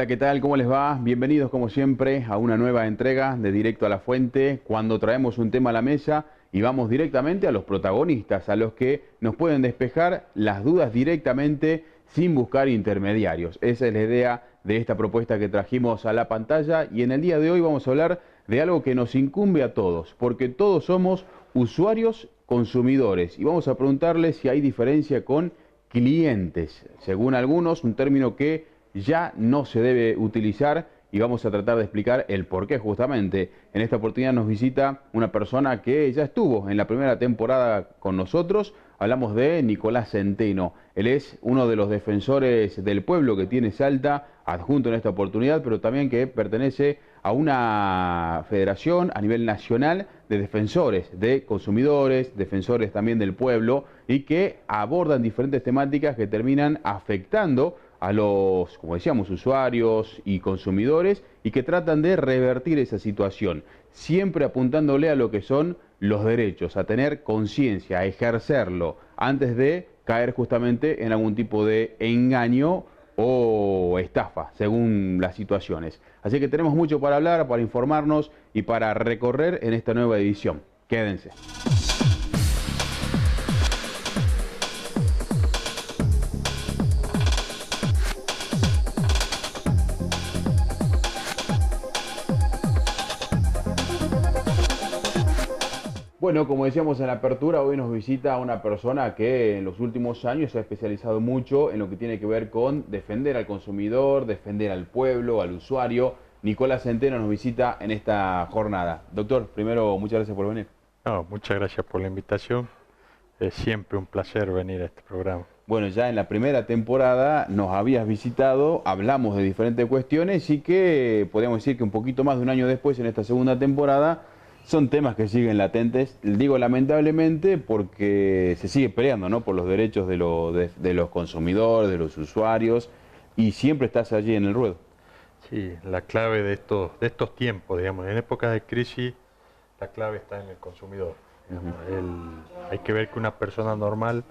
Hola, ¿qué tal? ¿Cómo les va? Bienvenidos como siempre a una nueva entrega de Directo a la Fuente, cuando traemos un tema a la mesa y vamos directamente a los protagonistas, a los que nos pueden despejar las dudas directamente sin buscar intermediarios. Esa es la idea de esta propuesta que trajimos a la pantalla, y en el día de hoy vamos a hablar de algo que nos incumbe a todos, porque todos somos usuarios consumidores, y vamos a preguntarles si hay diferencia con clientes. Según algunos, un término que ya no se debe utilizar, y vamos a tratar de explicar el por qué justamente. En esta oportunidad nos visita una persona que ya estuvo en la primera temporada con nosotros. Hablamos de Nicolás Centeno. Él es uno de los defensores del pueblo que tiene Salta, adjunto en esta oportunidad, pero también que pertenece a una federación a nivel nacional de defensores de consumidores, defensores también del pueblo, y que abordan diferentes temáticas que terminan afectando a los, como decíamos, usuarios y consumidores, y que tratan de revertir esa situación, siempre apuntándole a lo que son los derechos, a tener conciencia, a ejercerlo, antes de caer justamente en algún tipo de engaño o estafa, según las situaciones. Así que tenemos mucho para hablar, para informarnos y para recorrer en esta nueva edición. Quédense. Bueno, como decíamos en la apertura, hoy nos visita una persona que en los últimos años se ha especializado mucho en lo que tiene que ver con defender al consumidor, defender al pueblo, al usuario. Nicolás Centeno nos visita en esta jornada. Doctor, primero, muchas gracias por venir. No, muchas gracias por la invitación. Es siempre un placer venir a este programa. Bueno, ya en la primera temporada nos habías visitado, hablamos de diferentes cuestiones, y que podríamos decir que un poquito más de un año después, en esta segunda temporada, son temas que siguen latentes. Digo lamentablemente porque se sigue peleando, ¿no?, por los derechos de los consumidores, de los usuarios, y siempre estás allí en el ruedo. Sí, la clave de estos tiempos, digamos, en épocas de crisis, la clave está en el consumidor. Digamos. Hay que ver que una persona normal,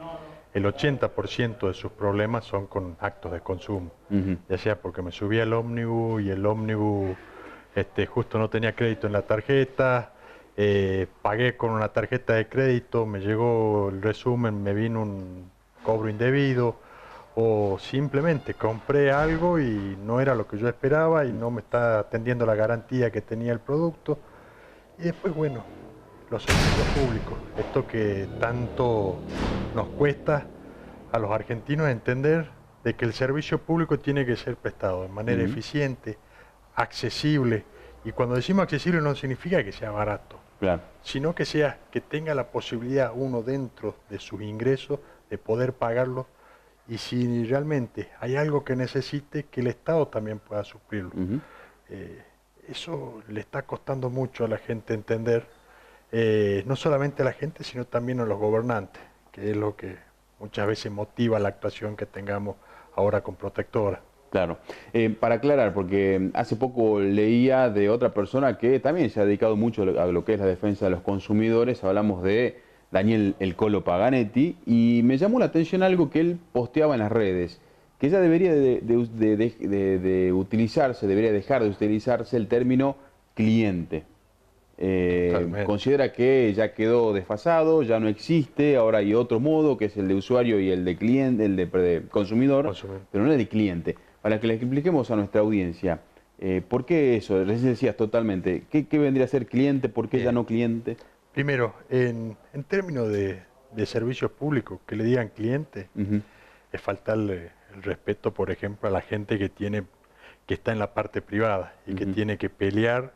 el 80% de sus problemas son con actos de consumo. Ya sea porque me subí al ómnibus y el ómnibus justo no tenía crédito en la tarjeta, pagué con una tarjeta de crédito, me llegó el resumen, me vino un cobro indebido, o simplemente compré algo y no era lo que yo esperaba y no me está atendiendo la garantía que tenía el producto. Y después, bueno, los servicios públicos, esto que tanto nos cuesta a los argentinos entender, de que el servicio público tiene que ser prestado de manera eficiente, accesible, y cuando decimos accesible no significa que sea barato, claro, sino que tenga la posibilidad uno dentro de sus ingresos de poder pagarlo, y si realmente hay algo que necesite, que el Estado también pueda suplirlo. Eso le está costando mucho a la gente entender, no solamente a la gente, sino también a los gobernantes, que es lo que muchas veces motiva la actuación que tengamos ahora con Protectora. Claro. Para aclarar, porque hace poco leía de otra persona que también se ha dedicado mucho a lo que es la defensa de los consumidores. Hablamos de Daniel El Colo Paganetti, y me llamó la atención algo que él posteaba en las redes, que ya debería de utilizarse, debería dejar de utilizarse el término cliente. Considera que ya quedó desfasado, ya no existe, ahora hay otro modo, que es el de usuario y el de cliente, el de consumidor, pero no el de cliente. Para que le expliquemos a nuestra audiencia, ¿por qué eso? Recién decías totalmente, ¿qué vendría a ser cliente? ¿Por qué ya no cliente? Primero, en términos de servicios públicos, que le digan cliente, es faltarle el respeto, por ejemplo, a la gente que está en la parte privada y que tiene que pelear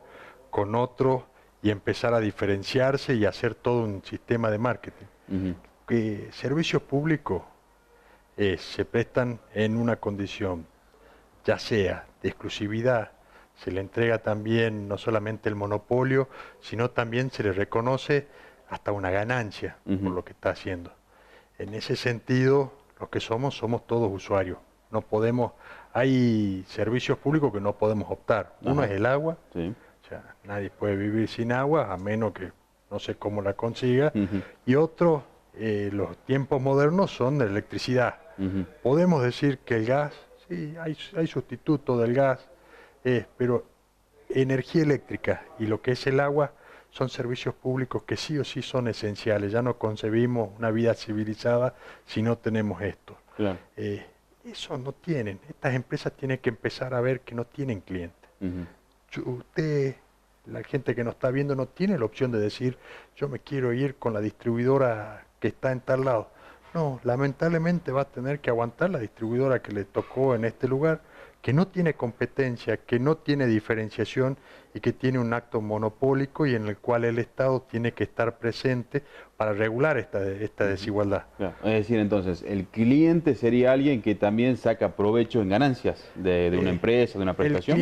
con otro y empezar a diferenciarse y hacer todo un sistema de marketing. Que servicios públicos se prestan en una condición, ya sea de exclusividad, se le entrega también no solamente el monopolio, sino también se le reconoce hasta una ganancia por lo que está haciendo. En ese sentido, los que somos todos usuarios. No podemos, hay servicios públicos que no podemos optar. Uno es el agua, o sea, nadie puede vivir sin agua, a menos que no sé cómo la consiga. Y otro, los tiempos modernos son de electricidad. Podemos decir que el gas Sí, hay sustituto del gas, pero energía eléctrica y lo que es el agua son servicios públicos que sí o sí son esenciales. Ya no concebimos una vida civilizada si no tenemos esto. Claro. Eso no tienen. Estas empresas tienen que empezar a ver que no tienen clientes. Usted, la gente que nos está viendo, no tiene la opción de decir, yo me quiero ir con la distribuidora que está en tal lado. No, lamentablemente va a tener que aguantar la distribuidora que le tocó en este lugar, que no tiene competencia, que no tiene diferenciación y que tiene un acto monopólico y en el cual el Estado tiene que estar presente para regular esta desigualdad. Claro. Es decir, entonces, el cliente sería alguien que también saca provecho en ganancias de una empresa, de una prestación.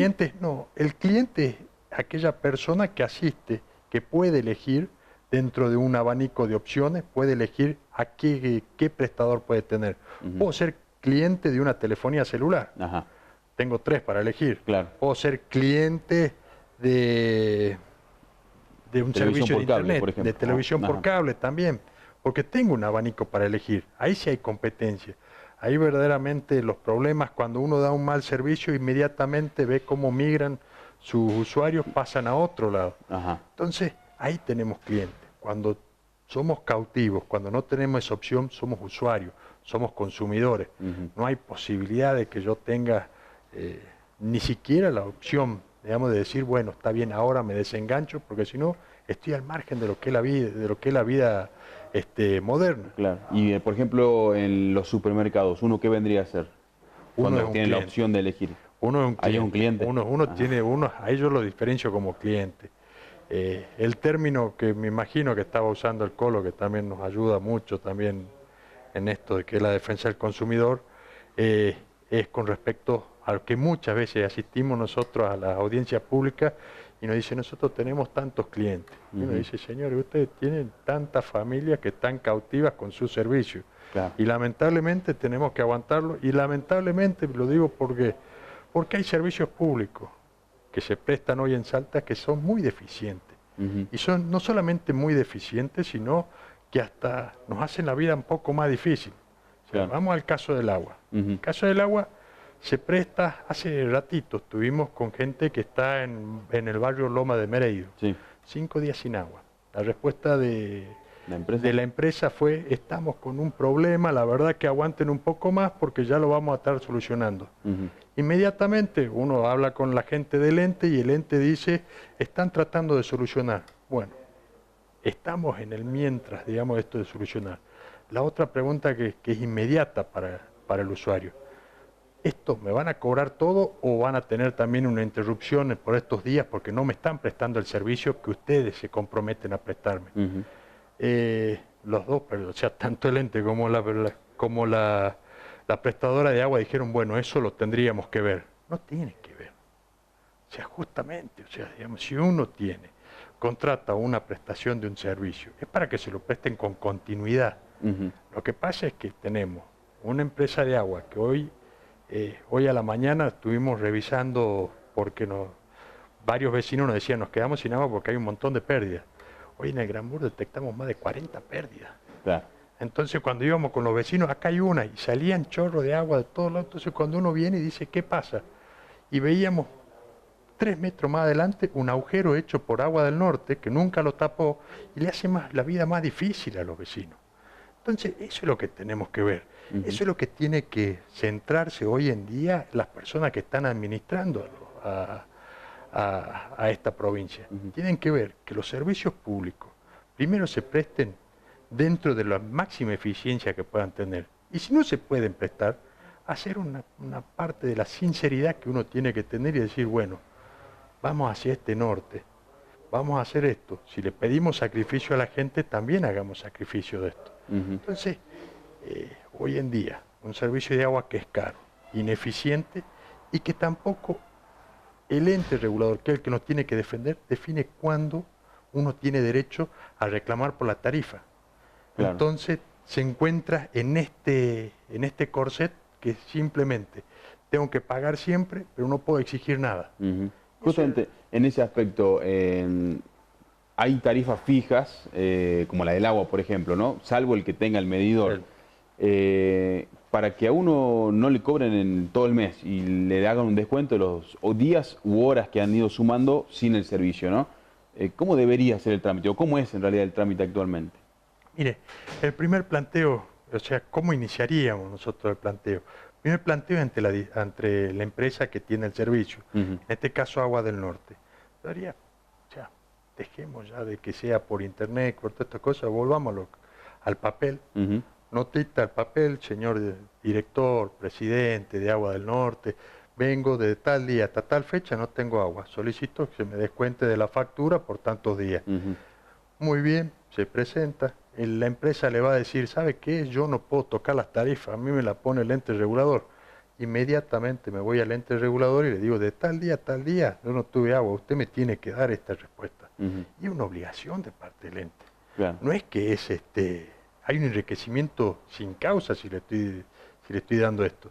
El cliente es aquella persona que asiste, que puede elegir dentro de un abanico de opciones, puede elegir a qué prestador puede tener. Puedo ser cliente de una telefonía celular. Ajá. Tengo 3 para elegir. Claro. Puedo ser cliente de un servicio de internet, por ejemplo. de televisión por cable también, porque tengo un abanico para elegir. Ahí sí hay competencia. Ahí verdaderamente los problemas, cuando uno da un mal servicio, inmediatamente ve cómo migran sus usuarios, pasan a otro lado. Ajá. Entonces, ahí tenemos clientes. Cuando somos cautivos, cuando no tenemos esa opción, somos usuarios, somos consumidores. No hay posibilidad de que yo tenga ni siquiera la opción, digamos, de decir, bueno, está bien, ahora me desengancho, porque si no, estoy al margen de lo que es la vida, moderna. Claro. Y, por ejemplo, en los supermercados, ¿uno qué vendría a ser? Cuando tiene la opción de elegir. Uno es un cliente. Ahí es un cliente. Ahí yo lo diferencio como cliente. El término que me imagino que estaba usando el Colo, que también nos ayuda mucho también en esto de que es la defensa del consumidor, es con respecto a lo que muchas veces asistimos nosotros a la audiencia pública y nos dice, nosotros tenemos tantos clientes. Y uno dice, señores, ustedes tienen tantas familias que están cautivas con su servicio. Claro. Y lamentablemente tenemos que aguantarlo, y lamentablemente lo digo porque hay servicios públicos que se prestan hoy en Salta que son muy deficientes. Y son no solamente muy deficientes, sino que hasta nos hacen la vida un poco más difícil. O sea, vamos al caso del agua. El caso del agua se presta, hace ratito estuvimos con gente que está en el barrio Loma de Mereido, 5 días sin agua. La respuesta de la empresa fue, estamos con un problema, la verdad que aguanten un poco más porque ya lo vamos a estar solucionando. Inmediatamente uno habla con la gente del ente y el ente dice, están tratando de solucionar. Bueno, estamos en el mientras, digamos, esto de solucionar. La otra pregunta que es inmediata para el usuario, ¿esto me van a cobrar todo o van a tener también una interrupción por estos días porque no me están prestando el servicio que ustedes se comprometen a prestarme? Los dos, pero, o sea, tanto el ente como la prestadora de agua dijeron, bueno, eso lo tendríamos que ver. No tienen que ver. O sea, justamente, o sea, digamos, si uno contrata una prestación de un servicio, es para que se lo presten con continuidad. Lo que pasa es que tenemos una empresa de agua que hoy a la mañana estuvimos revisando porque varios vecinos nos decían, nos quedamos sin agua porque hay un montón de pérdidas. Hoy en el Granbur detectamos más de 40 pérdidas. Claro. Entonces cuando íbamos con los vecinos, acá hay una, y salían chorros de agua de todos lados. Entonces cuando uno viene y dice, ¿qué pasa? Y veíamos 3 metros más adelante un agujero hecho por Agua del Norte, que nunca lo tapó, y le hace la vida más difícil a los vecinos. Entonces eso es lo que tenemos que ver. Eso es lo que tiene que centrarse hoy en día las personas que están administrando a esta provincia. Tienen que ver que los servicios públicos primero se presten dentro de la máxima eficiencia que puedan tener. Y si no se pueden prestar, hacer una parte de la sinceridad que uno tiene que tener y decir, bueno, vamos hacia este norte, vamos a hacer esto. Si le pedimos sacrificio a la gente, también hagamos sacrificio de esto. Entonces, hoy en día, un servicio de agua que es caro, ineficiente y que tampoco el ente regulador, que es el que nos tiene que defender, define cuándo uno tiene derecho a reclamar por la tarifa. Claro. Entonces se encuentra en este corset que simplemente tengo que pagar siempre, pero no puedo exigir nada. Justamente en ese aspecto, hay tarifas fijas, como la del agua, por ejemplo, ¿no? Salvo el que tenga el medidor. para que a uno no le cobren en todo el mes y le hagan un descuento de los días u horas que han ido sumando sin el servicio, ¿no? ¿Cómo debería ser el trámite o cómo es en realidad el trámite actualmente? Mire, el primer planteo, o sea, ¿cómo iniciaríamos nosotros el planteo? El primer planteo entre la empresa que tiene el servicio, en este caso Agua del Norte. Daría, ya, dejemos ya de que sea por internet, por todas estas cosas, volvámoslo al papel. Notita al papel, señor director, presidente de Agua del Norte, vengo de tal día hasta tal fecha, no tengo agua, solicito que se me descuente de la factura por tantos días. Muy bien, se presenta, la empresa le va a decir, ¿sabe qué? Yo no puedo tocar las tarifas, a mí me la pone el ente regulador. Inmediatamente me voy al ente regulador y le digo, de tal día a tal día, yo no tuve agua, usted me tiene que dar esta respuesta. Y es una obligación de parte del ente. Claro. No es que es hay un enriquecimiento sin causa si le estoy dando esto.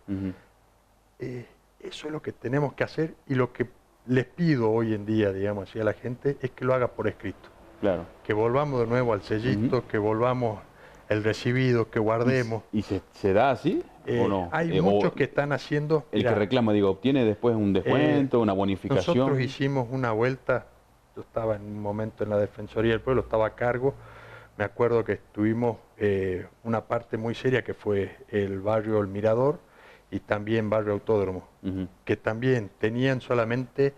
Eso es lo que tenemos que hacer y lo que les pido hoy en día, digamos así, a la gente es que lo haga por escrito. Claro. Que volvamos de nuevo al sellito, que volvamos el recibido, que guardemos. ¿Y se da así o no? Hay muchos que están haciendo... El que reclama, digo, ¿obtiene después un descuento, una bonificación? Nosotros hicimos una vuelta, yo estaba en un momento en la Defensoría del Pueblo, estaba a cargo. Me acuerdo que estuvimos una parte muy seria que fue el barrio El Mirador y también barrio Autódromo, que también tenían solamente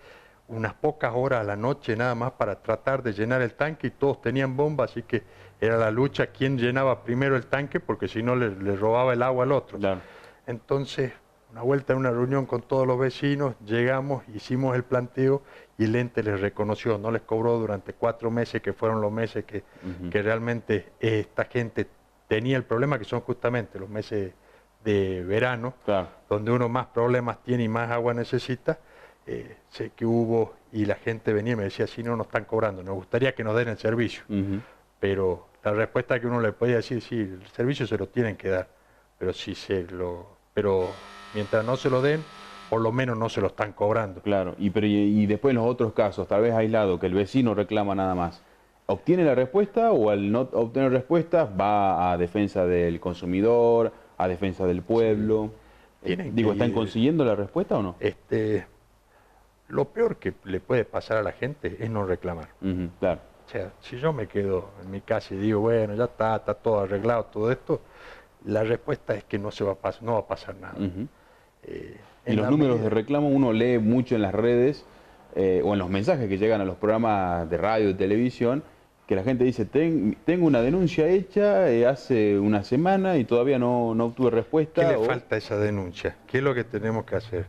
unas pocas horas a la noche nada más para tratar de llenar el tanque y todos tenían bomba, así que era la lucha quién llenaba primero el tanque porque si no le robaba el agua al otro. Claro. Entonces, una vuelta en una reunión con todos los vecinos, llegamos, hicimos el planteo y el ente les reconoció, no les cobró durante 4 meses, que fueron los meses que realmente esta gente tenía el problema, que son justamente los meses de verano, claro, donde uno más problemas tiene y más agua necesita. Sé que hubo y la gente venía y me decía, si no nos están cobrando, nos gustaría que nos den el servicio. Pero la respuesta que uno le podía decir, sí, el servicio se lo tienen que dar, pero mientras no se lo den, por lo menos no se lo están cobrando. Claro, y después en los otros casos, tal vez aislado, que el vecino reclama nada más, ¿obtiene la respuesta o al no obtener respuesta va a defensa del consumidor, a defensa del pueblo? ¿Están consiguiendo la respuesta o no? Lo peor que le puede pasar a la gente es no reclamar. Claro. O sea, si yo me quedo en mi casa y digo, bueno, ya está todo arreglado, todo esto, la respuesta es que no va a pasar nada. Y los números de reclamo uno lee mucho en las redes o en los mensajes que llegan a los programas de radio y televisión, que la gente dice, tengo una denuncia hecha hace una semana y todavía no obtuve respuesta. ¿Qué le falta a esa denuncia? ¿Qué es lo que tenemos que hacer?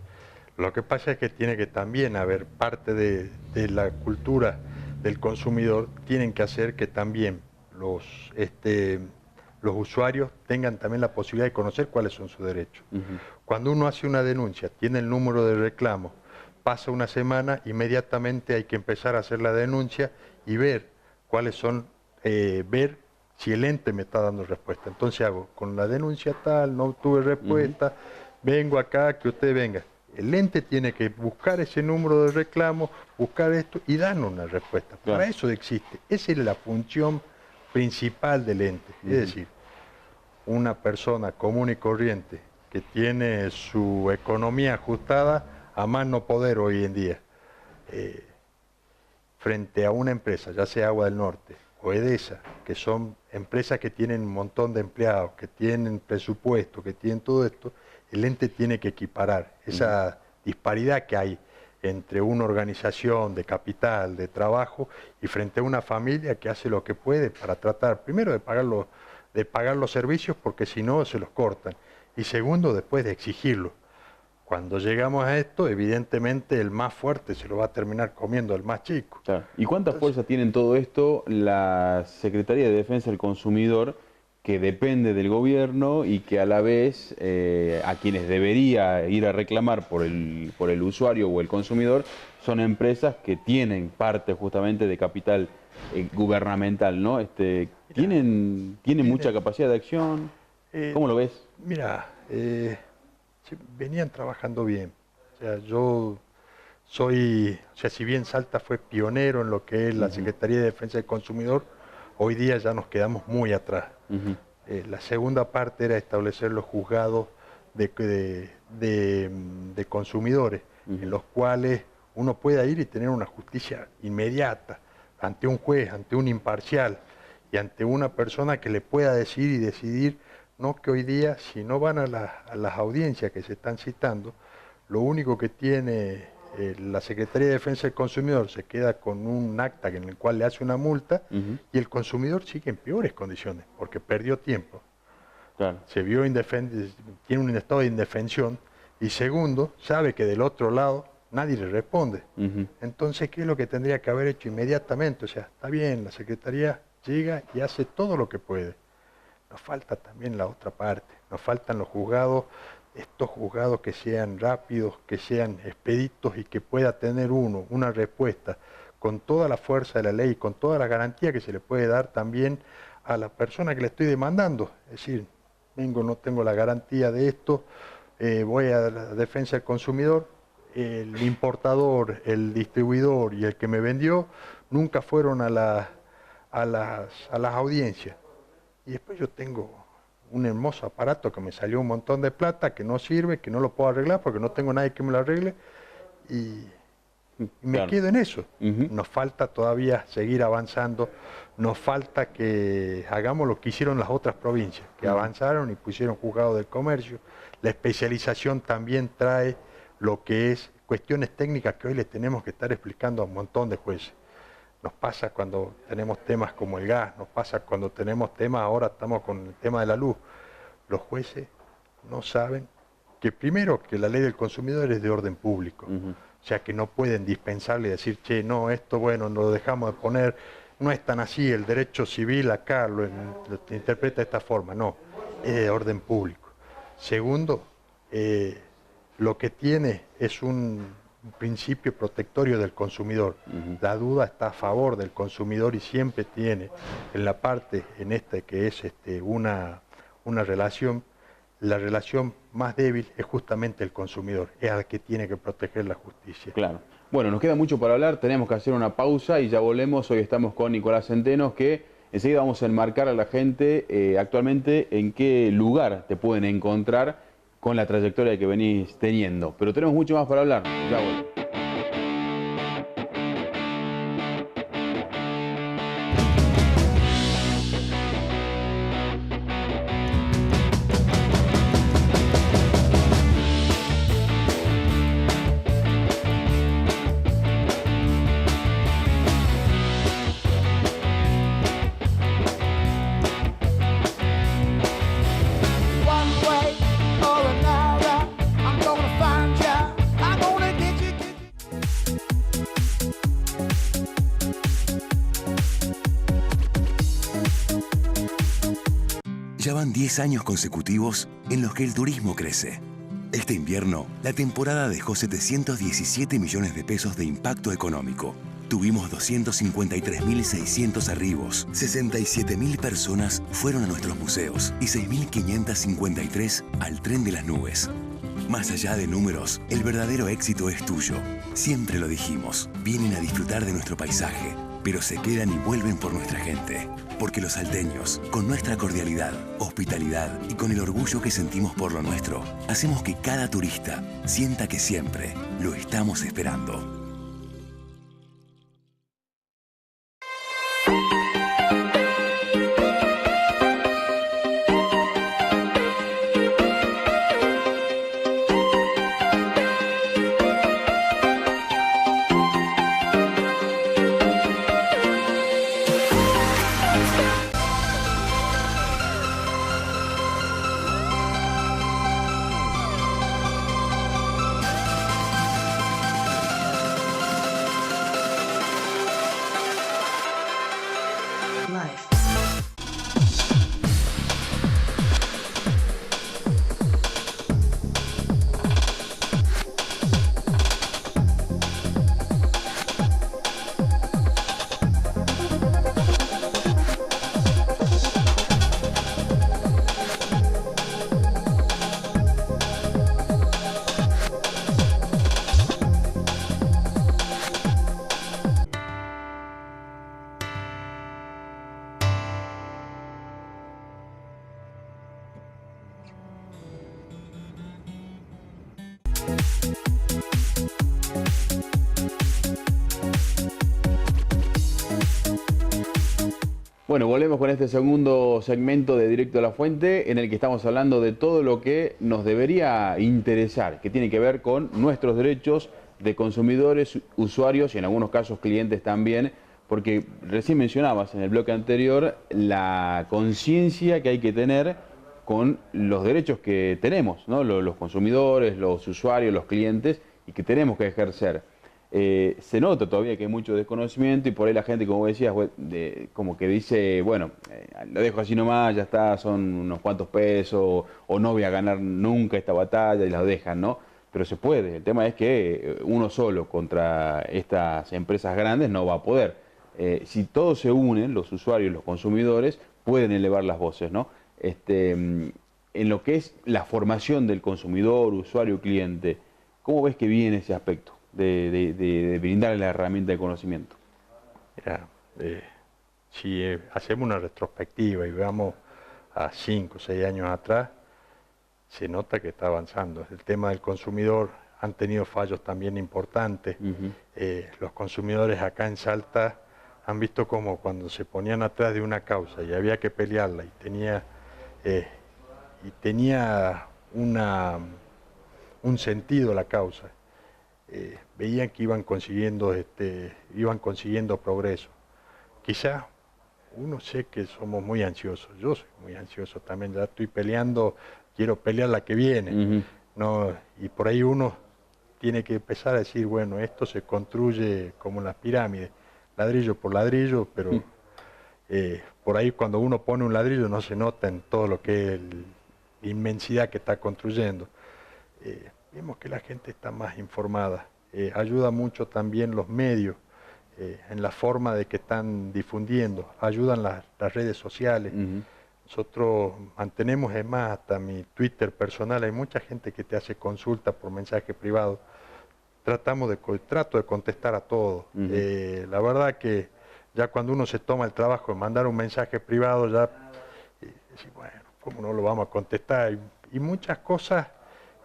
Lo que pasa es que tiene que también haber parte de la cultura del consumidor, tienen que hacer que también los usuarios tengan también la posibilidad de conocer cuáles son sus derechos. Cuando uno hace una denuncia, tiene el número de reclamo, pasa una semana, inmediatamente hay que empezar a hacer la denuncia y ver cuáles son, ver si el ente me está dando respuesta. Entonces hago, con la denuncia tal, no obtuve respuesta, vengo acá, que usted venga. El ente tiene que buscar ese número de reclamo, buscar esto y darnos una respuesta. Claro. Para eso existe. Esa es la función principal del ente. Es decir, una persona común y corriente que tiene su economía ajustada a más no poder hoy en día, frente a una empresa, ya sea Agua del Norte o Edesa, que son empresas que tienen un montón de empleados, que tienen presupuesto, que tienen todo esto, el ente tiene que equiparar esa disparidad que hay entre una organización de capital, de trabajo, y frente a una familia que hace lo que puede para tratar, primero, de pagar los servicios, porque si no se los cortan, y segundo, después de exigirlo. Cuando llegamos a esto, evidentemente el más fuerte se lo va a terminar comiendo el más chico. Claro. ¿Y cuánta fuerza tiene en todo esto la Secretaría de Defensa del Consumidor, que depende del gobierno y que a la vez a quienes debería ir a reclamar por el usuario o el consumidor son empresas que tienen parte justamente de capital gubernamental, ¿no? ¿Tienen mucha capacidad de acción? ¿Cómo lo ves? Mira, venían trabajando bien. O sea, si bien Salta fue pionero en lo que es la Secretaría de Defensa del Consumidor, hoy día ya nos quedamos muy atrás. La segunda parte era establecer los juzgados de consumidores, en los cuales uno pueda ir y tener una justicia inmediata ante un juez, ante un imparcial y ante una persona que le pueda decir y decidir, no que hoy día, si no van a las audiencias que se están citando, lo único que tiene la Secretaría de Defensa del Consumidor se queda con un acta en el cual le hace una multa y el consumidor sigue en peores condiciones porque perdió tiempo. Claro. Se vio tiene un estado de indefensión y segundo, sabe que del otro lado nadie le responde. Entonces, ¿qué es lo que tendría que haber hecho inmediatamente? O sea, está bien, la Secretaría llega y hace todo lo que puede. Nos falta también la otra parte, nos faltan los juzgados, estos juzgados que sean rápidos, que sean expeditos y que pueda tener uno una respuesta con toda la fuerza de la ley, con toda la garantía que se le puede dar también a la persona que le estoy demandando. Es decir, no tengo la garantía de esto, voy a la defensa del consumidor, el importador, el distribuidor y el que me vendió nunca fueron a las audiencias. Y después yo tengo un hermoso aparato que me salió un montón de plata, que no sirve, que no lo puedo arreglar porque no tengo nadie que me lo arregle y me quedo en eso. Nos falta todavía seguir avanzando, nos falta que hagamos lo que hicieron las otras provincias, que avanzaron y pusieron juzgados del comercio. La especialización también trae lo que es cuestiones técnicas que hoy les tenemos que estar explicando a un montón de jueces. Nos pasa cuando tenemos temas como el gas, nos pasa cuando tenemos temas, ahora estamos con el tema de la luz. Los jueces no saben que primero que la ley del consumidor es de orden público, o sea que no pueden dispensarle y decir, che, no, esto bueno, lo dejamos de poner, no es tan así, el derecho civil acá lo interpreta de esta forma, no, es de orden público. Segundo, lo que tiene es un principio protectorio del consumidor. La duda está a favor del consumidor y siempre tiene en la parte, en esta que es una relación, la relación más débil es justamente el consumidor, es al que tiene que proteger la justicia. Claro. Bueno, nos queda mucho para hablar, tenemos que hacer una pausa y ya volvemos. Hoy estamos con Nicolás Centenos, que enseguida vamos a enmarcar a la gente actualmente en qué lugar te pueden encontrar con la trayectoria que venís teniendo. Pero tenemos mucho más para hablar. Ya volvemos. Ya van 10 años consecutivos en los que el turismo crece. Este invierno, la temporada dejó 717 millones de pesos de impacto económico. Tuvimos 253.600 arribos, 67.000 personas fueron a nuestros museos y 6.553 al tren de las nubes. Más allá de números, el verdadero éxito es tuyo. Siempre lo dijimos, vienen a disfrutar de nuestro paisaje, pero se quedan y vuelven por nuestra gente. Porque los salteños, con nuestra cordialidad, hospitalidad y con el orgullo que sentimos por lo nuestro, hacemos que cada turista sienta que siempre lo estamos esperando. Bueno, volvemos con este segundo segmento de Directo a la Fuente, en el que estamos hablando de todo lo que nos debería interesar, que tiene que ver con nuestros derechos de consumidores, usuarios y en algunos casos clientes también, porque recién mencionabas en el bloque anterior la conciencia que hay que tener con los derechos que tenemos, ¿no? Los consumidores, los usuarios, los clientes, y que tenemos que ejercer. Se nota todavía que hay mucho desconocimiento y por ahí la gente, como decías, como que dice, bueno, lo dejo así nomás, ya está, son unos cuantos pesos, o no voy a ganar nunca esta batalla y la dejan, ¿no? Pero se puede. El tema es que uno solo contra estas empresas grandes no va a poder. Si todos se unen, los usuarios, los consumidores, pueden elevar las voces, ¿no? En lo que es la formación del consumidor, usuario, cliente, ¿cómo ves que viene ese aspecto de brindarle la herramienta de conocimiento? Mira, si hacemos una retrospectiva y veamos a 5 o 6 años atrás, se nota que está avanzando. El tema del consumidor han tenido fallos también importantes. Los consumidores acá en Salta han visto cómo cuando se ponían atrás de una causa y había que pelearla y tenía un sentido la causa, veían que iban consiguiendo progreso. Quizá uno sé que somos muy ansiosos, yo soy muy ansioso también, ya estoy peleando, quiero pelear la que viene, ¿no? Y por ahí uno tiene que empezar a decir, bueno, esto se construye como las pirámides, ladrillo por ladrillo, pero por ahí cuando uno pone un ladrillo no se nota en todo lo que es la inmensidad que está construyendo. Vemos que la gente está más informada, ayuda mucho también los medios en la forma de que están difundiendo, ayudan las redes sociales. Nosotros mantenemos, es más, hasta mi Twitter personal, hay mucha gente que te hace consulta por mensaje privado. Trato de contestar a todo. La verdad que ya cuando uno se toma el trabajo de mandar un mensaje privado, ya decís, bueno, ¿cómo no lo vamos a contestar? Y muchas cosas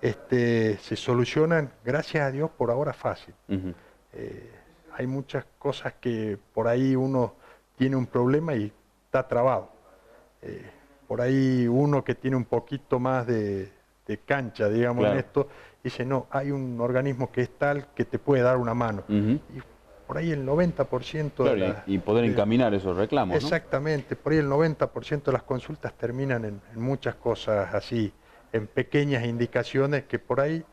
se solucionan, gracias a Dios, por ahora fácil. Hay muchas cosas que por ahí uno tiene un problema y está trabado. Por ahí uno que tiene un poquito más de cancha, digamos, claro, en esto, dice, no, hay un organismo que es tal que te puede dar una mano. Y por ahí el 90%... Claro, y poder encaminar esos reclamos, exactamente, ¿no? Por ahí el 90% de las consultas terminan en muchas cosas así, en pequeñas indicaciones que por ahí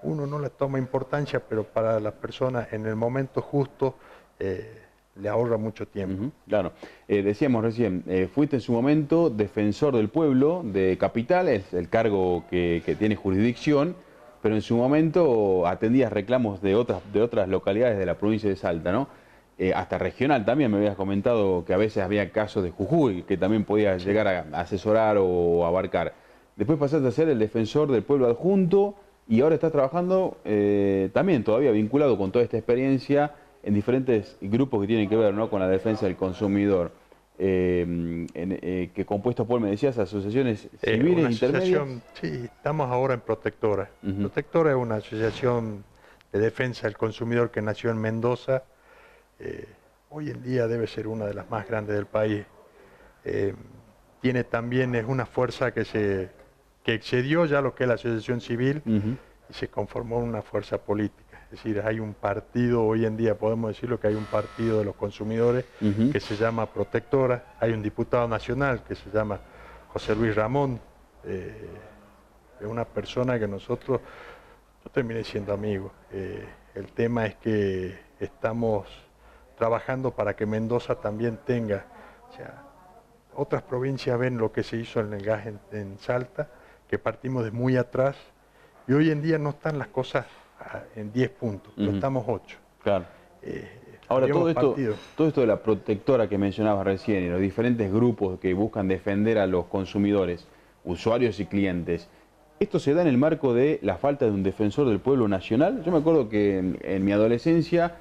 uno no le toma importancia, pero para las personas en el momento justo le ahorra mucho tiempo. Claro. Decíamos recién, fuiste en su momento defensor del pueblo de Capital, es el cargo que tiene jurisdicción, pero en su momento atendías reclamos de otras localidades de la provincia de Salta, ¿no? Hasta regional también me habías comentado que a veces había casos de Jujuy que también podías llegar a asesorar o abarcar. Después pasaste a ser el defensor del pueblo adjunto y ahora estás trabajando también todavía vinculado con toda esta experiencia en diferentes grupos que tienen que ver, ¿no?, con la defensa del consumidor, que compuesto por, me decías, asociaciones civiles intermedias. Sí, estamos ahora en Protectora. Protectora es una asociación de defensa del consumidor que nació en Mendoza. Hoy en día debe ser una de las más grandes del país. Tiene también, es una fuerza que excedió ya lo que es la asociación civil y se conformó en una fuerza política. Es decir, hay un partido, hoy en día podemos decirlo que hay un partido de los consumidores que se llama Protectora, hay un diputado nacional que se llama José Luis Ramón, es una persona que yo terminé siendo amigo. El tema es que estamos trabajando para que Mendoza también tenga, o sea, otras provincias ven lo que se hizo en el gas en Salta, que partimos de muy atrás, y hoy en día no están las cosas en 10 puntos, pero estamos 8. Claro. Ahora, todo esto de la Protectora que mencionabas recién y los diferentes grupos que buscan defender a los consumidores, usuarios y clientes, ¿esto se da en el marco de la falta de un defensor del pueblo nacional? Yo me acuerdo que en mi adolescencia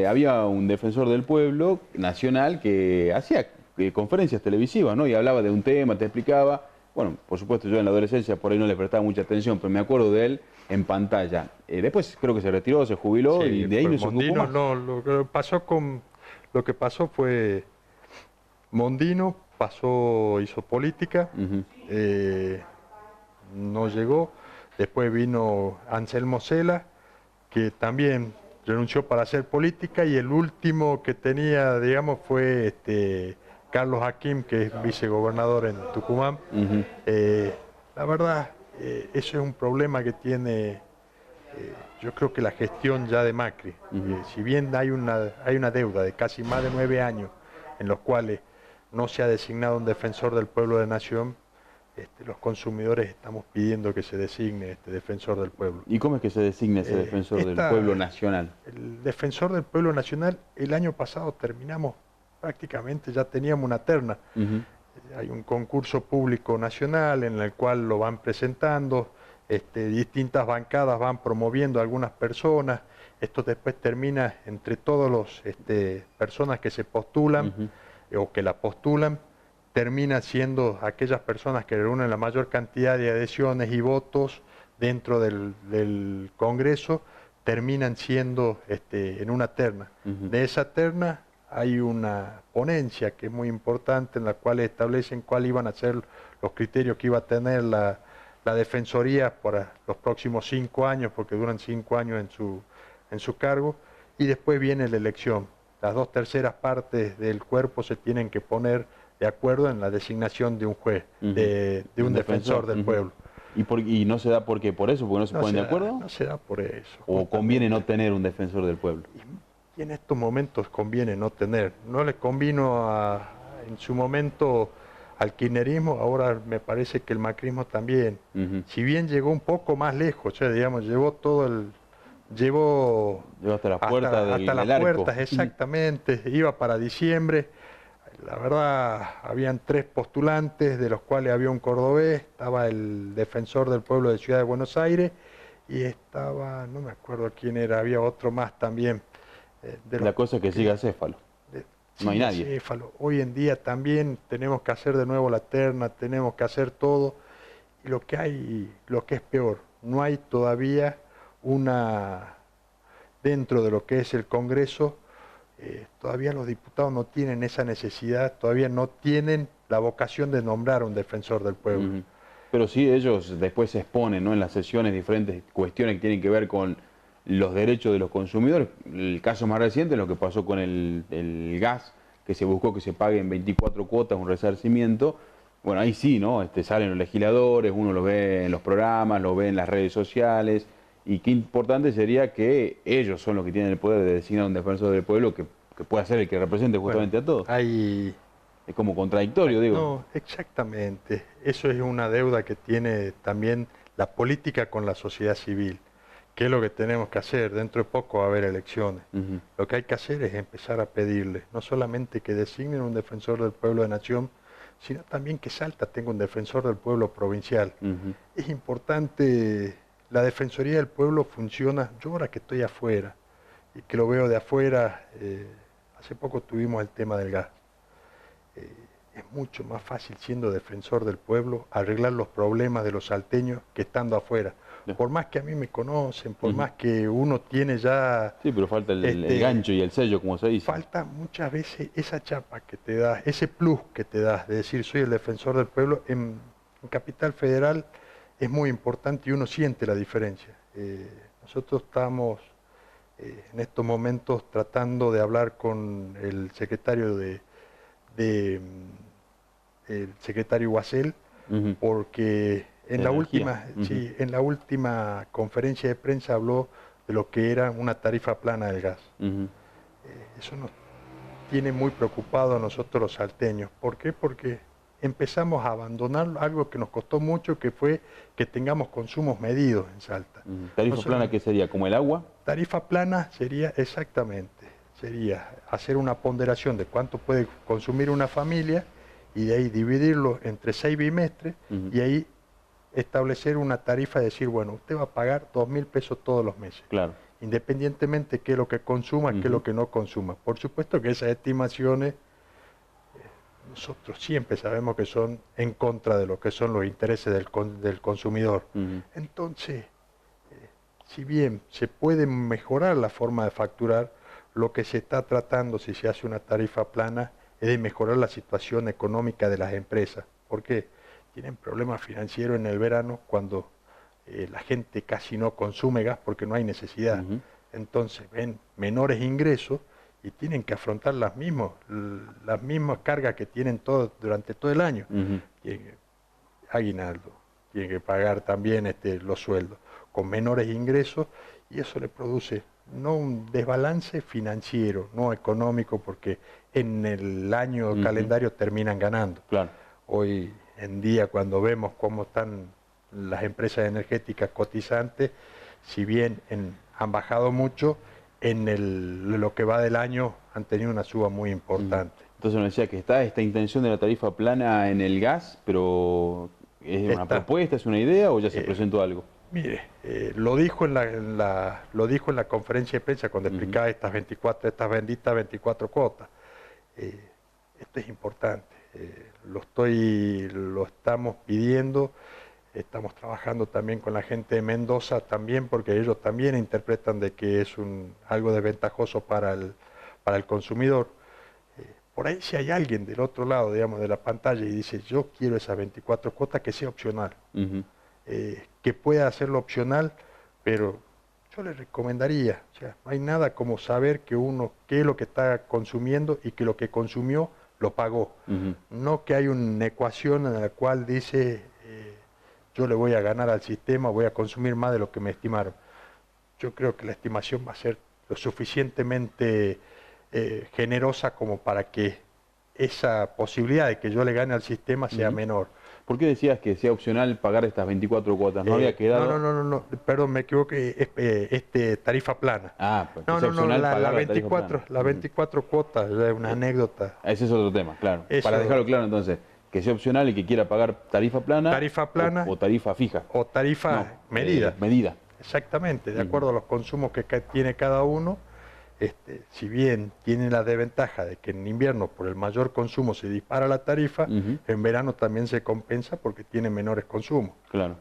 había un defensor del pueblo nacional que hacía conferencias televisivas, ¿no? Y hablaba de un tema, te explicaba. Bueno, por supuesto yo en la adolescencia por ahí no le prestaba mucha atención, pero me acuerdo de él en pantalla. Después creo que se retiró, se jubiló, sí, y de ahí no se ocupó más. No, lo que pasó fue Mondino hizo política, no llegó. Después vino Anselmo Cela, que también renunció para hacer política, y el último que tenía, digamos, fue Carlos Hakim, que es vicegobernador en Tucumán. La verdad, eso es un problema que tiene, yo creo que la gestión ya de Macri. Si bien hay una deuda de casi más de 9 años en los cuales no se ha designado un defensor del pueblo de Nación, los consumidores estamos pidiendo que se designe este defensor del pueblo. ¿Y cómo es que se designa ese defensor del pueblo nacional? El defensor del pueblo nacional, el año pasado terminamos prácticamente, ya teníamos una terna. Hay un concurso público nacional en el cual lo van presentando, distintas bancadas van promoviendo a algunas personas. Esto después termina entre todas las personas que se postulan o que la postulan, termina siendo aquellas personas que reúnen la mayor cantidad de adhesiones y votos dentro del Congreso, terminan siendo en una terna. De esa terna hay una ponencia que es muy importante, en la cual establecen cuáles iban a ser los criterios que iba a tener la Defensoría para los próximos 5 años, porque duran 5 años en su cargo, y después viene la elección. Las 2/3 partes del cuerpo se tienen que poner de acuerdo en la designación de un juez, de un defensor del pueblo. ¿Y no se da por qué? ¿Por eso? ¿Porque no se ponen de acuerdo? No se da por eso. ¿O conviene no tener un defensor del pueblo? Y en estos momentos conviene no tener. No le convino en su momento al kirchnerismo, ahora me parece que el macrismo también. Si bien llegó un poco más lejos, o sea, digamos, llevó hasta las puertas hasta las puertas, exactamente. Iba para diciembre. La verdad, habían 3 postulantes, de los cuales había un cordobés, estaba el defensor del pueblo de Ciudad de Buenos Aires, y estaba, no me acuerdo quién era, había otro más también. La cosa es que siga Céfalo. No hay nadie. Céfalo. Hoy en día también tenemos que hacer de nuevo la terna, tenemos que hacer todo, y lo que es peor, no hay todavía dentro de lo que es el Congreso, todavía los diputados no tienen esa necesidad, todavía no tienen la vocación de nombrar un defensor del pueblo. Pero sí, ellos después se exponen, ¿no?, en las sesiones diferentes cuestiones que tienen que ver con los derechos de los consumidores. El caso más reciente es lo que pasó con el gas, que se buscó que se pague en 24 cuotas un resarcimiento. Bueno, ahí sí, ¿no? Salen los legisladores, uno lo ve en los programas, lo ve en las redes sociales. Y qué importante sería que ellos son los que tienen el poder de designar un defensor del pueblo que pueda ser el que represente justamente a todos. Es como contradictorio, digo. No, exactamente. Eso es una deuda que tiene también la política con la sociedad civil. ¿Qué es lo que tenemos que hacer? Dentro de poco va a haber elecciones. Lo que hay que hacer es empezar a pedirle, no solamente que designen un defensor del pueblo de Nación, sino también que Salta tenga un defensor del pueblo provincial. Es importante. La Defensoría del Pueblo funciona, yo ahora que estoy afuera y que lo veo de afuera, hace poco tuvimos el tema del gas. Es mucho más fácil, siendo defensor del pueblo, arreglar los problemas de los salteños que estando afuera. Por más que a mí me conocen, por más que uno tiene ya... Sí, pero falta el gancho y el sello, como se dice. Falta muchas veces esa chapa que te da, ese plus que te das de decir soy el defensor del pueblo. En Capital Federal es muy importante y uno siente la diferencia. Nosotros estamos en estos momentos tratando de hablar con el secretario el secretario Guasel, porque en la última conferencia de prensa habló de lo que era una tarifa plana del gas. Eso nos tiene muy preocupados a nosotros los salteños. ¿Por qué? Porque empezamos a abandonar algo que nos costó mucho, que fue que tengamos consumos medidos en Salta. ¿Tarifa plana qué sería? ¿Como el agua? Tarifa plana sería hacer una ponderación de cuánto puede consumir una familia y de ahí dividirlo entre 6 bimestres y ahí establecer una tarifa y decir, bueno, usted va a pagar 2.000 pesos todos los meses. Claro. Independientemente de qué es lo que consuma, qué es lo que no consuma. Por supuesto que esas estimaciones nosotros siempre sabemos que son en contra de lo que son los intereses del consumidor. Entonces, si bien se puede mejorar la forma de facturar, lo que se está tratando, si se hace una tarifa plana, es de mejorar la situación económica de las empresas, porque tienen problemas financieros en el verano cuando la gente casi no consume gas porque no hay necesidad. Entonces ven menores ingresos y tienen que afrontar las mismas cargas que tienen durante todo el año. Tienen aguinaldo, tienen que pagar también los sueldos con menores ingresos, y eso le produce no un desbalance financiero, no económico, porque en el año calendario terminan ganando. Claro. Hoy en día, cuando vemos cómo están las empresas energéticas cotizantes, si bien han bajado mucho, en lo que va del año han tenido una suba muy importante. Entonces nos decía que está esta intención de la tarifa plana en el gas, pero ¿es una propuesta, es una idea o ya se presentó algo? Mire, lo dijo en la conferencia de prensa cuando explicaba estas benditas 24 cuotas. Esto es importante, lo estamos pidiendo, estamos trabajando también con la gente de Mendoza también, porque ellos también interpretan de que es algo desventajoso para el consumidor. Por ahí si hay alguien del otro lado, digamos, de la pantalla y dice, yo quiero esas 24 cuotas, que sea opcional. Que pueda hacerlo opcional, pero yo le recomendaría, o sea, no hay nada como saber que uno qué es lo que está consumiendo y que lo que consumió lo pagó. No que hay una ecuación en la cual dice, yo le voy a ganar al sistema, voy a consumir más de lo que me estimaron. Yo creo que la estimación va a ser lo suficientemente generosa como para que esa posibilidad de que yo le gane al sistema sea menor. ¿Por qué decías que sea opcional pagar estas 24 cuotas? ¿No había quedado? No, perdón, me equivoqué, tarifa plana. Ah, pues no, la 24 cuotas es una anécdota. Ese es otro tema, claro. Eso, para dejarlo claro entonces, que sea opcional y que quiera pagar tarifa plana o tarifa fija. O tarifa medida. Medida. Exactamente, de acuerdo a los consumos que tiene cada uno. Si bien tiene la desventaja de que en invierno por el mayor consumo se dispara la tarifa, en verano también se compensa porque tiene menores consumos. Claro.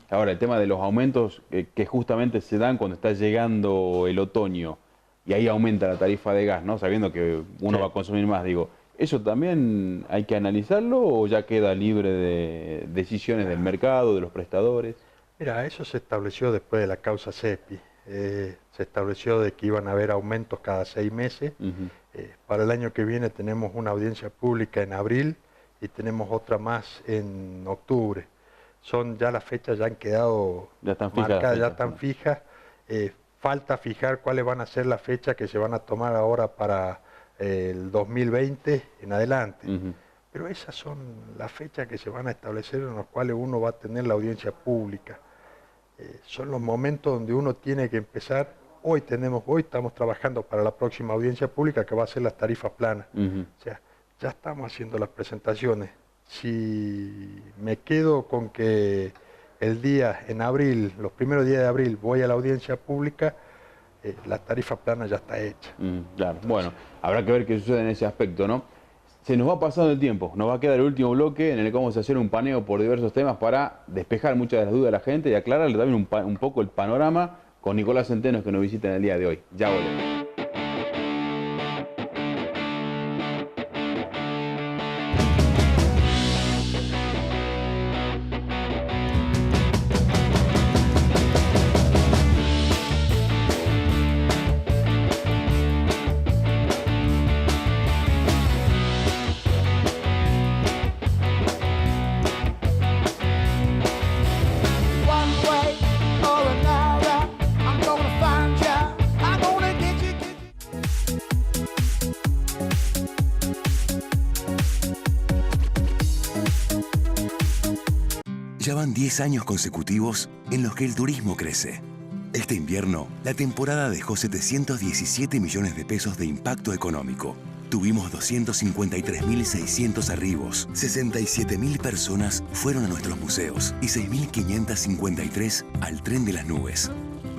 Ahora, el tema de los aumentos que justamente se dan cuando está llegando el otoño y ahí aumenta la tarifa de gas, ¿no? Sabiendo que uno va a consumir más, digo, ¿eso también hay que analizarlo o ya queda libre de decisiones del mercado, de los prestadores? Mira, eso se estableció después de la causa CEPI. Se estableció de que iban a haber aumentos cada 6 meses. Para el año que viene tenemos una audiencia pública en abril y tenemos otra más en octubre. Ya las fechas ya han quedado marcadas, ya están fijas. Falta fijar cuáles van a ser las fechas que se van a tomar ahora para el 2020 en adelante. Pero esas son las fechas que se van a establecer en las cuales uno va a tener la audiencia pública. Son los momentos donde uno tiene que empezar. Hoy estamos trabajando para la próxima audiencia pública que va a ser las tarifas planas. O sea, ya estamos haciendo las presentaciones. Si me quedo con que en abril, los primeros días de abril, voy a la audiencia pública, la tarifa plana ya está hecha. Claro. Entonces, bueno, habrá que ver qué sucede en ese aspecto, ¿no? Se nos va pasando el tiempo, nos va a quedar el último bloque en el que vamos a hacer un paneo por diversos temas para despejar muchas de las dudas de la gente y aclararle también un poco el panorama con Nicolás Centenos, que nos visita en el día de hoy. Ya volvemos. Ya van 10 años consecutivos en los que el turismo crece. Este invierno, la temporada dejó 717 millones de pesos de impacto económico. Tuvimos 253.600 arribos, 67.000 personas fueron a nuestros museos y 6.553 al tren de las nubes.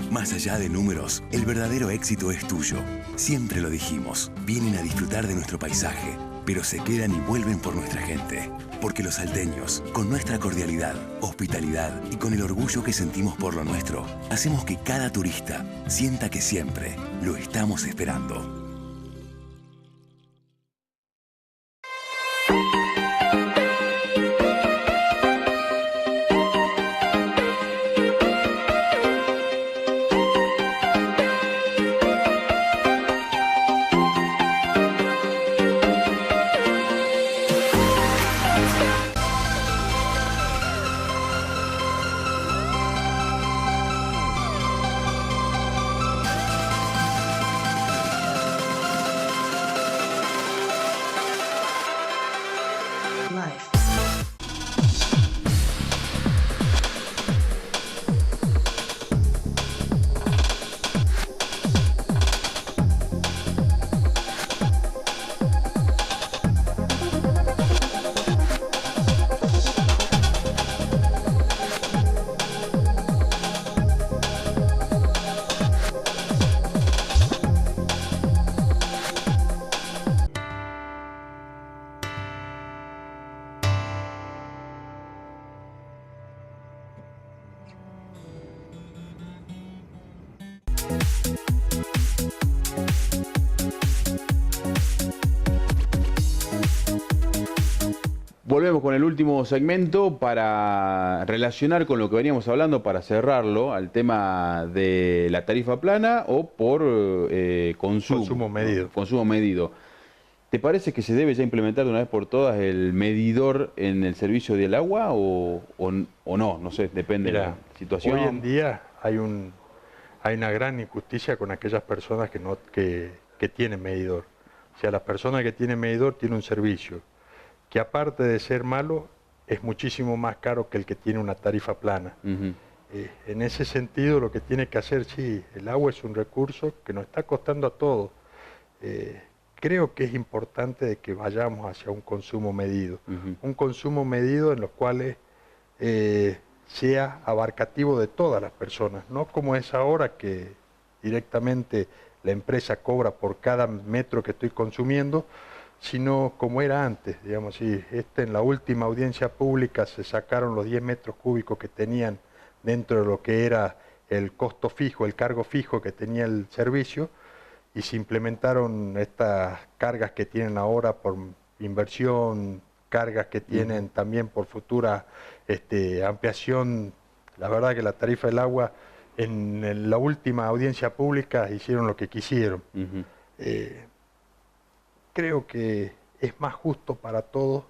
Más allá de números, el verdadero éxito es tuyo. Siempre lo dijimos, vienen a disfrutar de nuestro paisaje, pero se quedan y vuelven por nuestra gente. Porque los salteños, con nuestra cordialidad, hospitalidad y con el orgullo que sentimos por lo nuestro, hacemos que cada turista sienta que siempre lo estamos esperando. volvemos con el último segmento para relacionar con lo que veníamos hablando, para cerrarlo, al tema de la tarifa plana o por Consumo medido. ¿no? Consumo medido. ¿Te parece que se debe ya implementar de una vez por todas el medidor en el servicio del agua o no? No sé, depende de la situación. Hoy en día hay una gran injusticia con aquellas personas que tienen medidor. O sea, la persona que tiene medidor tiene un servicio que, aparte de ser malo, es muchísimo más caro que el que tiene una tarifa plana. En ese sentido, lo que tiene que hacer, sí, el agua es un recurso que nos está costando a todos. Creo que es importante de que vayamos hacia un consumo medido. Un consumo medido en los cuales sea abarcativo de todas las personas, no como es ahora, que directamente la empresa cobra por cada metro que estoy consumiendo, sino como era antes, digamos así. En la última audiencia pública se sacaron los 10 metros cúbicos que tenían dentro de lo que era el costo fijo, el cargo fijo que tenía el servicio, y se implementaron estas cargas que tienen ahora por inversión, cargas que tienen también por futura ampliación. La verdad que la tarifa del agua, en la última audiencia pública hicieron lo que quisieron. Creo que es más justo para todos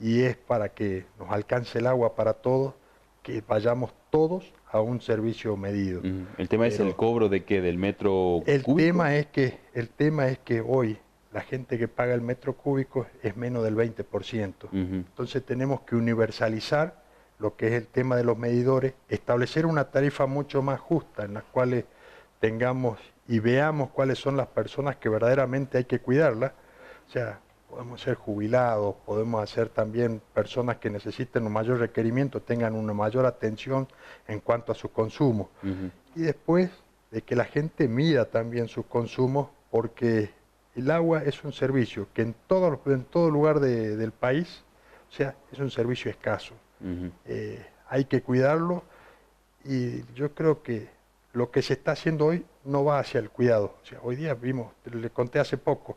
y es para que nos alcance el agua para todos, que vayamos todos a un servicio medido. ¿El tema es el cobro de qué? ¿Del metro el cúbico? El tema es que hoy la gente que paga el metro cúbico es menos del 20%. Entonces tenemos que universalizar lo que es el tema de los medidores, establecer una tarifa mucho más justa en la cual tengamos y veamos cuáles son las personas que verdaderamente hay que cuidarlas. O sea, podemos ser jubilados, podemos hacer también personas que necesiten un mayor requerimiento, tengan una mayor atención en cuanto a su consumo. Y después de que la gente mida también sus consumos, porque el agua es un servicio que en todo lugar del país, o sea, es un servicio escaso. Hay que cuidarlo, y yo creo que lo que se está haciendo hoy no va hacia el cuidado. O sea, hoy día vimos, le conté hace poco,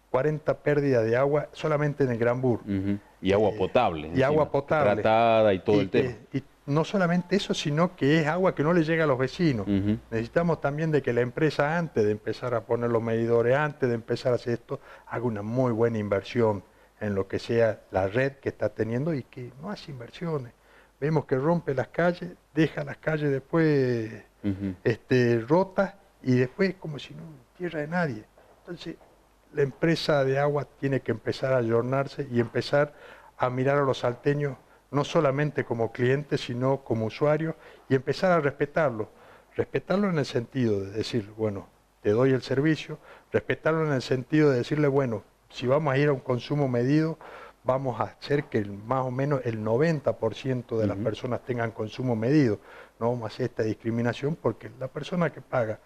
40 pérdidas de agua solamente en el Granbur. Y agua potable. Y encima, agua potable. Tratada y todo el tema. Y no solamente eso, sino que es agua que no le llega a los vecinos. Necesitamos también de que la empresa, antes de empezar a poner los medidores, antes de empezar a hacer esto, haga una muy buena inversión en lo que sea la red que está teniendo, y que no hace inversiones. Vemos que rompe las calles, deja las calles después rotas, y después como si no tierra de nadie. Entonces, la empresa de agua tiene que empezar a ayornarse y empezar a mirar a los salteños no solamente como clientes, sino como usuarios, y empezar a respetarlo. Respetarlo en el sentido de decir, bueno, te doy el servicio. Respetarlo en el sentido de decirle, bueno, si vamos a ir a un consumo medido, vamos a hacer que más o menos el 90% de las personas tengan consumo medido. No vamos a hacer esta discriminación, porque la persona que paga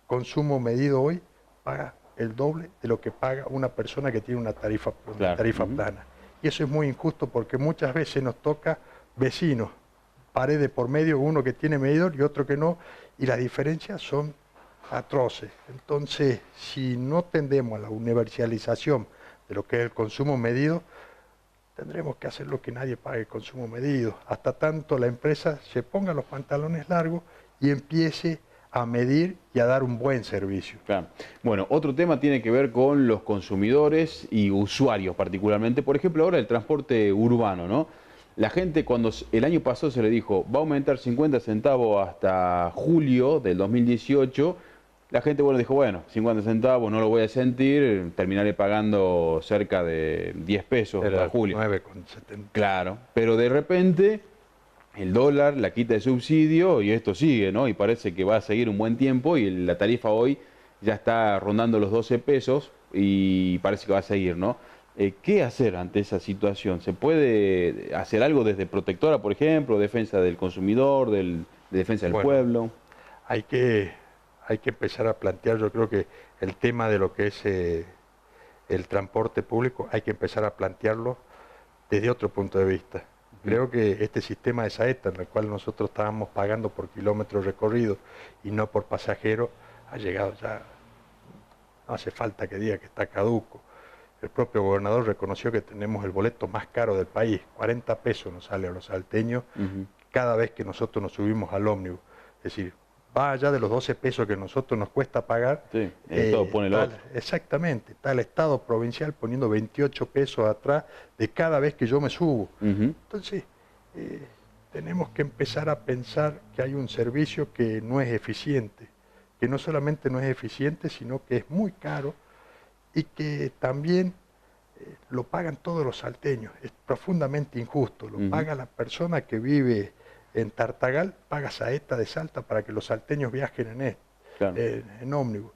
consumo medido hoy paga el doble de lo que paga una persona que tiene una tarifa plana. Y eso es muy injusto, porque muchas veces nos toca vecinos, paredes por medio, uno que tiene medidor y otro que no, y las diferencias son atroces. Entonces, si no tendemos a la universalización de lo que es el consumo medido, tendremos que hacer lo que nadie pague consumo medido, hasta tanto la empresa se ponga los pantalones largos y empiece a medir y a dar un buen servicio. Claro. Bueno, otro tema tiene que ver con los consumidores y usuarios particularmente. Por ejemplo, ahora el transporte urbano, ¿no? La gente, cuando el año pasado se le dijo va a aumentar 50 centavos hasta julio del 2018, la gente dijo, bueno, 50 centavos no lo voy a sentir, terminaré pagando cerca de 10 pesos para julio. 9,70. Claro, pero de repente el dólar, la quita de subsidio, y esto sigue, ¿no? Y parece que va a seguir un buen tiempo, y la tarifa hoy ya está rondando los 12 pesos y parece que va a seguir, ¿no? ¿Qué hacer ante esa situación? ¿Se puede hacer algo desde Protectora, por ejemplo, defensa del consumidor, de defensa del pueblo? Hay que empezar a plantear, yo creo que el tema de lo que es el transporte público, hay que empezar a plantearlo desde otro punto de vista. Creo que este sistema de saeta, en el cual nosotros estábamos pagando por kilómetros recorridos y no por pasajeros, ha llegado ya, no hace falta que diga que está caduco. el propio gobernador reconoció que tenemos el boleto más caro del país, 40 pesos nos sale a los salteños cada vez que nosotros nos subimos al ómnibus. Es decir, va allá de los 12 pesos que a nosotros nos cuesta pagar. Sí, el Estado pone el otro. Exactamente, está el Estado provincial poniendo 28 pesos atrás de cada vez que yo me subo. Entonces, tenemos que empezar a pensar que hay un servicio que no es eficiente, que no solamente no es eficiente, sino que es muy caro y que también lo pagan todos los salteños. Es profundamente injusto, lo paga la persona que vive en Tartagal, paga Saeta de Salta para que los salteños viajen en ómnibus.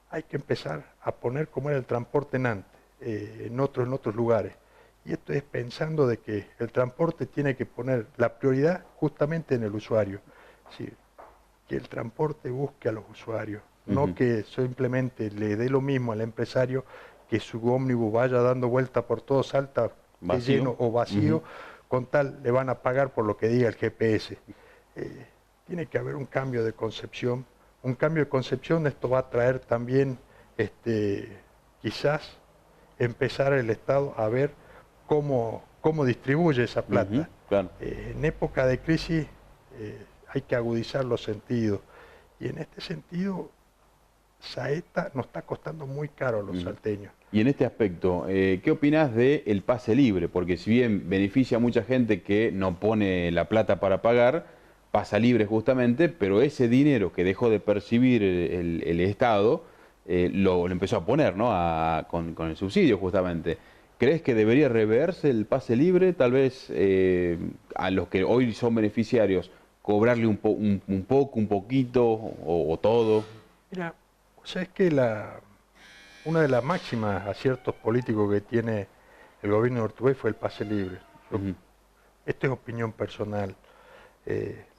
Hay que empezar a poner como era el transporte en antes, en otros lugares. Y esto es pensando de que el transporte tiene que poner la prioridad justamente en el usuario. Es decir, que el transporte busque a los usuarios, no que simplemente le dé lo mismo al empresario que su ómnibus vaya dando vuelta por todo Salta, lleno o vacío, con tal le van a pagar por lo que diga el GPS. Tiene que haber un cambio de concepción. Un cambio de concepción, esto va a traer también, quizás, empezar el Estado a ver cómo distribuye esa plata. En época de crisis hay que agudizar los sentidos. Y en este sentido, Saeta nos está costando muy caro a los salteños. Y en este aspecto, ¿qué opinás del pase libre? Porque si bien beneficia a mucha gente que no pone la plata para pagar, pasa libre justamente, pero ese dinero que dejó de percibir el Estado, lo empezó a poner, ¿no? Con el subsidio justamente. ¿Crees que debería reverse el pase libre? Tal vez a los que hoy son beneficiarios, cobrarle un poco, un poquito o todo. Mira, o sea, es que una de las máximas aciertos políticos que tiene el gobierno de Urtubey fue el pase libre. Esto es opinión personal.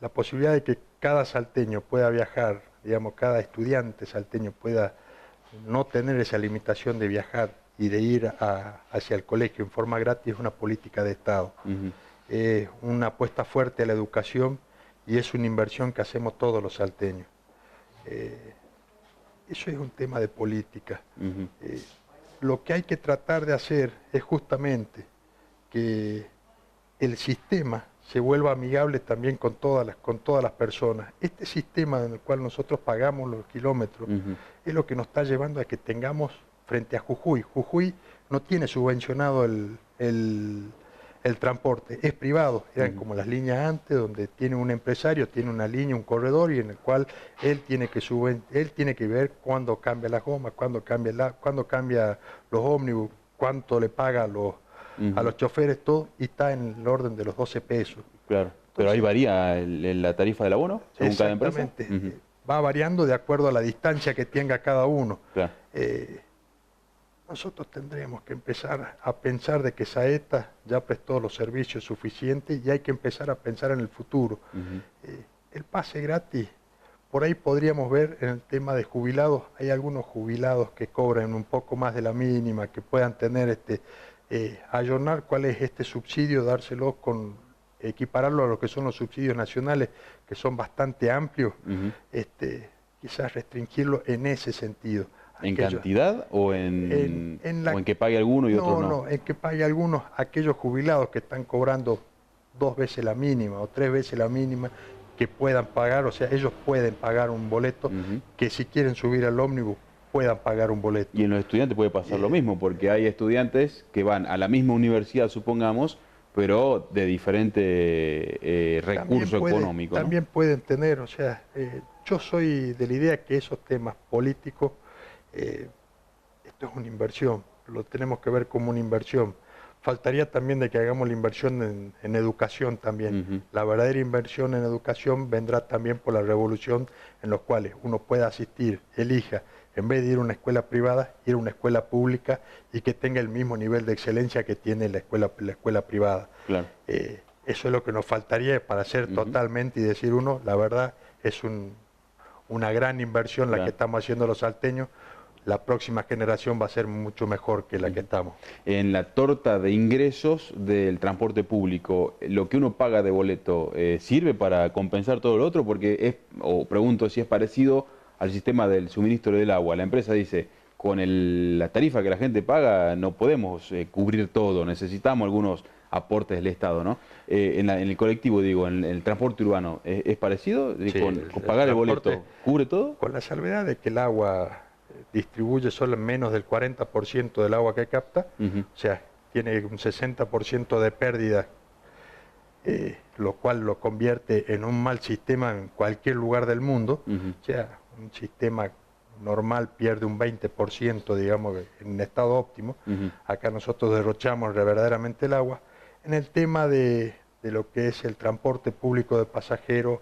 La posibilidad de que cada salteño pueda viajar, digamos, cada estudiante salteño pueda no tener esa limitación de viajar y de ir hacia el colegio en forma gratis es una política de Estado. Es una apuesta fuerte a la educación y es una inversión que hacemos todos los salteños. Eso es un tema de política. Lo que hay que tratar de hacer es justamente que el sistema se vuelva amigable también con todas las personas. Este sistema en el cual nosotros pagamos los kilómetros es lo que nos está llevando a que tengamos frente a Jujuy. Jujuy no tiene subvencionado el transporte, es privado, eran como las líneas antes, donde tiene un empresario, tiene una línea, un corredor, y en el cual él tiene que ver cuándo cambia la goma, cuándo cambia los ómnibus, cuánto le paga a los choferes, todo, y está en el orden de los 12 pesos. Claro, pero ahí varía la tarifa del abono, según cada empresa. Exactamente, va variando de acuerdo a la distancia que tenga cada uno. Claro. Nosotros tendríamos que empezar a pensar de que Saeta ya prestó los servicios suficientes y hay que empezar a pensar en el futuro. El pase gratis, por ahí podríamos ver en el tema de jubilados, hay algunos jubilados que cobran un poco más de la mínima, que puedan tener ayornar cuál es este subsidio, dárselo equipararlo a lo que son los subsidios nacionales, que son bastante amplios, quizás restringirlo en ese sentido. ¿En cantidad o en que pague alguno y otro no? No, en que pague algunos, aquellos jubilados que están cobrando 2 veces la mínima o 3 veces la mínima, que puedan pagar, o sea, ellos pueden pagar un boleto, que si quieren subir al ómnibus puedan pagar un boleto. Y en los estudiantes puede pasar lo mismo, porque hay estudiantes que van a la misma universidad, supongamos, pero de diferente recurso económico. También pueden tener, o sea, yo soy de la idea que esos temas políticos, esto es una inversión, lo tenemos que ver como una inversión. Faltaría también de que hagamos la inversión en educación también. La verdadera inversión en educación vendrá también por la revolución en los cuales uno pueda asistir, elija, en vez de ir a una escuela privada, ir a una escuela pública y que tenga el mismo nivel de excelencia que tiene la escuela privada. Claro. Eso es lo que nos faltaría para hacer totalmente y decir uno, la verdad, es una gran inversión la que estamos haciendo los salteños. La próxima generación va a ser mucho mejor que la que estamos. En la torta de ingresos del transporte público, ¿lo que uno paga de boleto sirve para compensar todo lo otro? Porque pregunto si es parecido al sistema del suministro del agua. La empresa dice, con la tarifa que la gente paga no podemos cubrir todo, necesitamos algunos aportes del Estado, ¿no? En el colectivo, digo, en el transporte urbano, ¿es parecido? Sí, ¿Con pagar el boleto cubre todo? Con la salvedad de que el agua distribuye solo menos del 40% del agua que capta, o sea, tiene un 60% de pérdida, lo cual lo convierte en un mal sistema en cualquier lugar del mundo. O sea, un sistema normal pierde un 20%, digamos, en estado óptimo. Acá nosotros derrochamos verdaderamente el agua. En el tema de lo que es el transporte público de pasajeros,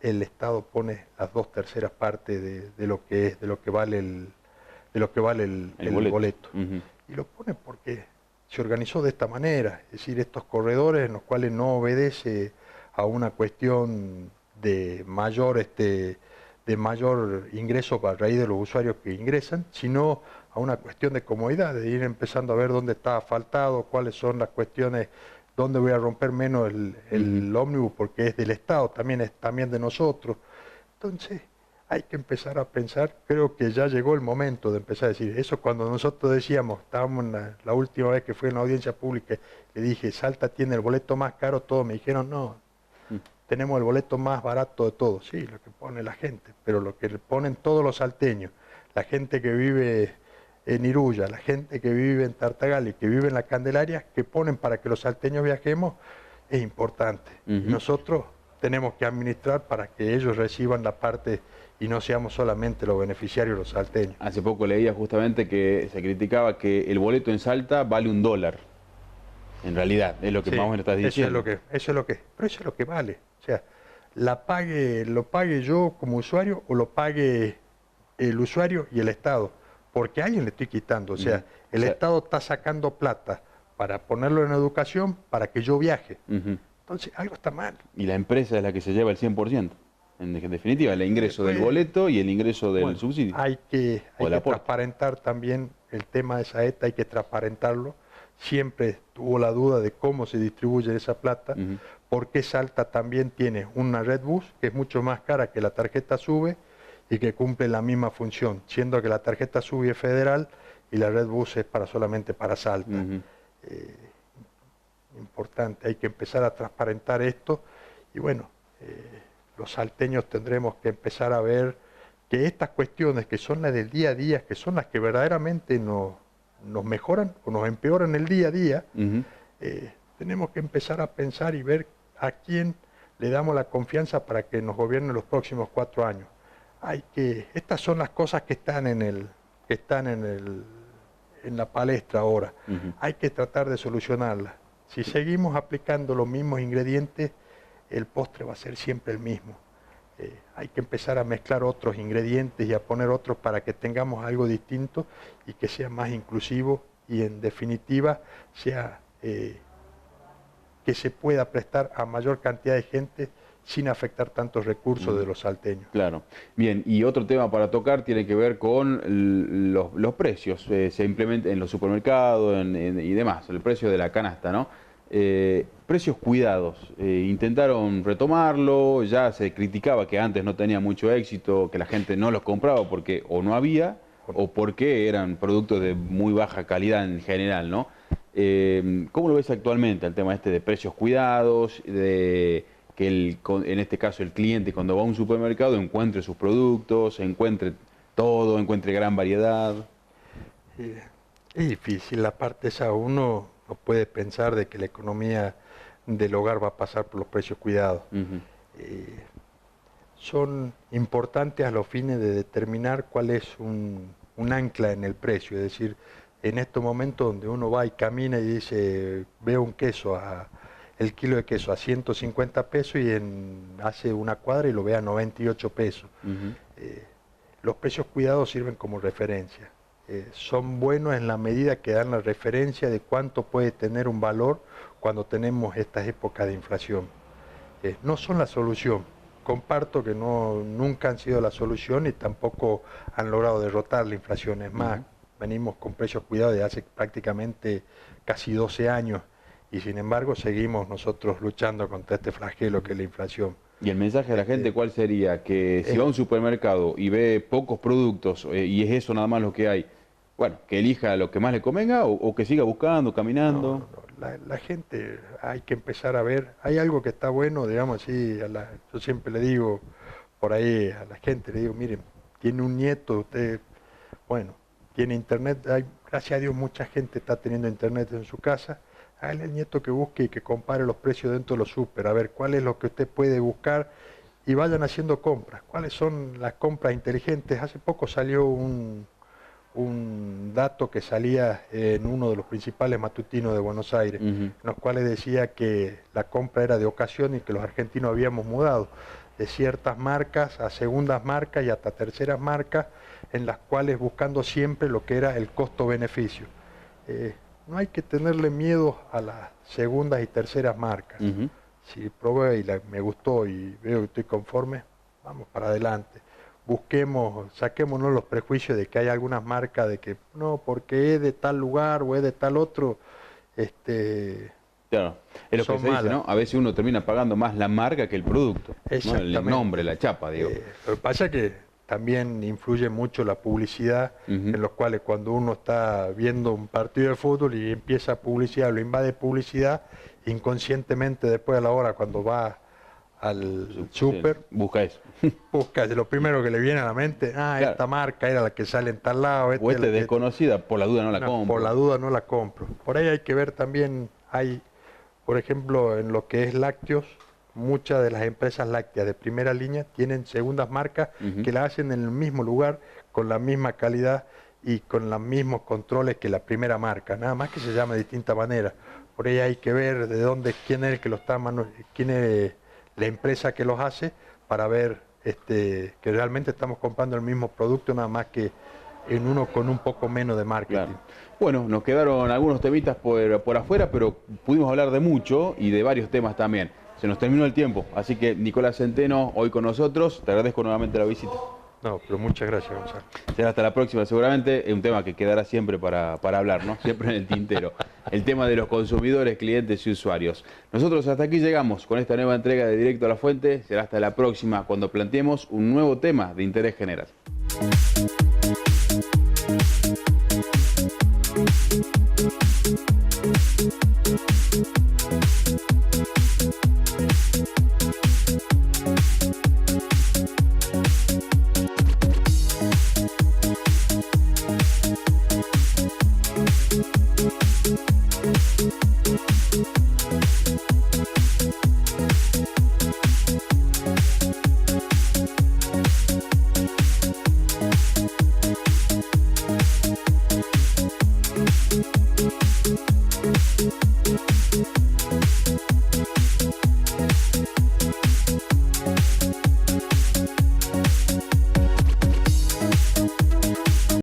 el Estado pone las 2/3 partes de lo que vale el boleto. Y lo pone porque se organizó de esta manera, es decir, estos corredores en los cuales no obedece a una cuestión de mayor ingreso a raíz de los usuarios que ingresan, sino a una cuestión de comodidad, de ir empezando a ver dónde está asfaltado, cuáles son las cuestiones, dónde voy a romper menos el ómnibus, porque es del Estado, también es también de nosotros. Entonces hay que empezar a pensar, creo que ya llegó el momento de empezar a decir, eso cuando nosotros decíamos, estábamos en la última vez que fui en la audiencia pública, le dije, Salta tiene el boleto más caro, todos me dijeron, no, tenemos el boleto más barato de todos, sí, lo que pone la gente, pero lo que ponen todos los salteños, la gente que vive en Iruya, la gente que vive en Tartagal y que vive en la Candelaria, que ponen para que los salteños viajemos, es importante. Y nosotros tenemos que administrar para que ellos reciban la parte y no seamos solamente los beneficiarios los salteños. Hace poco leía justamente que se criticaba que el boleto en Salta vale $1. En realidad, es lo que más o menos estás diciendo. Pero eso es lo que vale. O sea, lo pague yo como usuario o lo pague el usuario y el Estado. Porque a alguien le estoy quitando. O sea, el Estado está sacando plata para ponerlo en educación para que yo viaje. Entonces, algo está mal. Y la empresa es la que se lleva el 100%. En definitiva, el ingreso del boleto y el ingreso del subsidio. Hay que transparentar también el tema de Saeta, hay que transparentarlo. Siempre tuvo la duda de cómo se distribuye esa plata, porque Salta también tiene una red bus que es mucho más cara que la tarjeta SUBE y que cumple la misma función, siendo que la tarjeta SUBE es federal y la red bus es solamente para Salta. Importante, hay que empezar a transparentar esto y bueno, los salteños tendremos que empezar a ver que estas cuestiones que son las del día a día, que son las que verdaderamente nos mejoran o nos empeoran el día a día, tenemos que empezar a pensar y ver a quién le damos la confianza para que nos gobierne los próximos 4 años. Estas son las cosas que están en la palestra ahora. Hay que tratar de solucionarlas. Si seguimos aplicando los mismos ingredientes, el postre va a ser siempre el mismo. Hay que empezar a mezclar otros ingredientes y a poner otros para que tengamos algo distinto y que sea más inclusivo y en definitiva sea que se pueda prestar a mayor cantidad de gente sin afectar tantos recursos de los salteños. Claro. Bien, y otro tema para tocar tiene que ver con los precios. Se implementa en los supermercados y demás, el precio de la canasta, ¿no? Precios cuidados, intentaron retomarlo, ya se criticaba que antes no tenía mucho éxito, que la gente no los compraba porque o no había o porque eran productos de muy baja calidad en general, ¿no? ¿Cómo lo ves actualmente el tema este de precios cuidados, de que en este caso el cliente cuando va a un supermercado encuentre sus productos, encuentre todo, encuentre gran variedad? Es difícil, la parte esa uno no puede pensar de que la economía del hogar va a pasar por los precios cuidados. Son importantes a los fines de determinar cuál es un ancla en el precio, es decir, en estos momentos donde uno va y camina y dice, veo un queso, el kilo de queso a 150 pesos y hace una cuadra y lo ve a 98 pesos. Los precios cuidados sirven como referencia. Son buenos en la medida que dan la referencia de cuánto puede tener un valor cuando tenemos estas épocas de inflación. No son la solución, comparto que nunca han sido la solución y tampoco han logrado derrotar la inflación. Es más, venimos con precios cuidados de hace prácticamente casi 12 años y sin embargo seguimos nosotros luchando contra este flagelo que es la inflación. ¿Y el mensaje de la gente cuál sería? Que si va a un supermercado y ve pocos productos y es eso nada más lo que hay, bueno, que elija lo que más le convenga o que siga buscando, caminando. La gente hay que empezar a ver, hay algo que está bueno, digamos así, yo siempre le digo por ahí a la gente, le digo, miren, tiene un nieto, usted, bueno, tiene internet, gracias a Dios mucha gente está teniendo internet en su casa, hágale al nieto que busque y que compare los precios dentro de los súper, a ver cuál es lo que usted puede buscar y vayan haciendo compras, cuáles son las compras inteligentes. Hace poco salió un dato que salía en uno de los principales matutinos de Buenos Aires, en los cuales decía que la compra era de ocasión y que los argentinos habíamos mudado de ciertas marcas a segundas marcas y hasta terceras marcas, en las cuales buscando siempre lo que era el costo-beneficio. No hay que tenerle miedo a las segundas y terceras marcas. Si probé y me gustó y veo que estoy conforme, vamos para adelante. Busquemos, saquémonos los prejuicios de que hay algunas marcas de que no, porque es de tal lugar o es de tal otro, claro, es lo que se dice, ¿no? A veces uno termina pagando más la marca que el producto, ¿no? El nombre, la chapa, digo. Lo que pasa es que también influye mucho la publicidad, en los cuales cuando uno está viendo un partido de fútbol y empieza publicidad, lo invade publicidad, inconscientemente después a la hora cuando va al súper, busca eso. Busca lo primero que le viene a la mente, claro, esta marca era la que sale en tal lado. O esta es desconocida, por la duda no la compro. Por la duda no la compro. Por ahí hay que ver también, por ejemplo, en lo que es lácteos, muchas de las empresas lácteas de primera línea tienen segundas marcas que la hacen en el mismo lugar, con la misma calidad y con los mismos controles que la primera marca, nada más que se llama de distinta manera. Por ahí hay que ver de dónde, quién es el que lo está, quién es la empresa que los hace, para ver que realmente estamos comprando el mismo producto, nada más que en uno con un poco menos de marketing. Claro. Bueno, nos quedaron algunos temitas por afuera, pero pudimos hablar de mucho y de varios temas también. Se nos terminó el tiempo, así que Nicolás Centeno hoy con nosotros, te agradezco nuevamente la visita. No, pero muchas gracias, Gonzalo. Será hasta la próxima, seguramente es un tema que quedará siempre para hablar, ¿no? Siempre en el tintero. El tema de los consumidores, clientes y usuarios. Nosotros hasta aquí llegamos con esta nueva entrega de Directo a la Fuente. Será hasta la próxima cuando planteemos un nuevo tema de interés general.